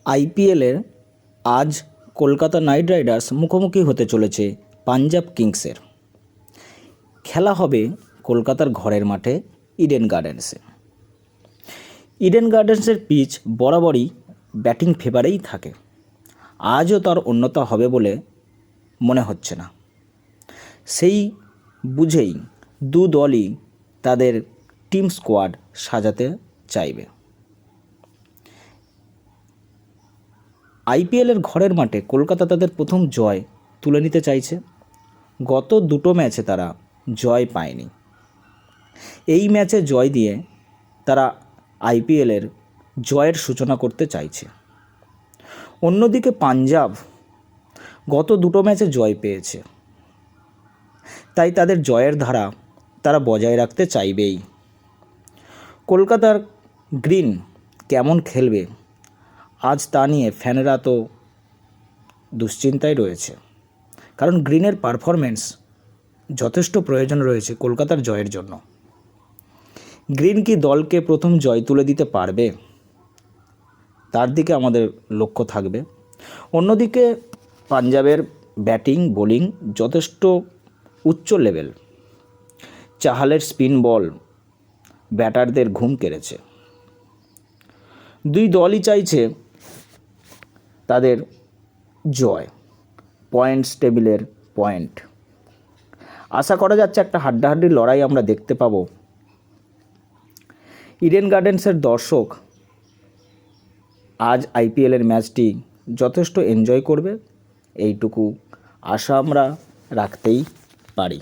আইপিএলের আজ Kolkata night Riders মুখোমুখি হতে চলেছে পাঞ্জাব কিংসের। খেলা হবে কলকাতার ঘরের মাঠে ইডেন গার্ডেন্সে। ইডেন গার্ডেন্সের পিচ বরাবরই ব্যাটিং ফেভারেই থাকে। আজও তার অন্যতা হবে বলে মনে হচ্ছে না। সেই বুঝেই দু দলই তাদের টিম স্কোয়াড সাজাতে চাইবে। আইপিএলের ঘরের মাঠে কলকাতা তাদের প্রথম জয় তুলে নিতে চাইছে। গত দুটো ম্যাচে তারা জয় পায়নি। এই ম্যাচে জয় দিয়ে তারা আইপিএলের জয়ের সূচনা করতে চাইছে। অন্যদিকে পাঞ্জাব গত দুটো ম্যাচে জয় পেয়েছে, তাই তাদের জয়ের ধারা তারা বজায় রাখতে চাইবেই। কলকাতার গ্রিন কেমন খেলবে আজ তা নিয়ে ফ্যানেরা তো দুশ্চিন্তায় রয়েছে, কারণ গ্রিনের পারফরমেন্স যথেষ্ট প্রয়োজন রয়েছে কলকাতার জয়ের জন্য। গ্রিন কি দলকে প্রথম জয় তুলে দিতে পারবে, তার দিকে আমাদের লক্ষ্য থাকবে। অন্যদিকে পাঞ্জাবের ব্যাটিং বোলিং যথেষ্ট উচ্চ লেভেল। চাহালের স্পিন বল ব্যাটারদের ঘুম কেড়েছে। দুই দলই চাইছে তাদের জয়, পয়েন্টস টেবিলের পয়েন্ট। আশা করা যাচ্ছে একটা হাড্ডাহাড্ডি লড়াই আমরা দেখতে পাবো। ইডেন গার্ডেন্সের দর্শক আজ আইপিএলের ম্যাচটি যথেষ্ট এনজয় করবে, এইটুকু আশা আমরা রাখতেই পারি।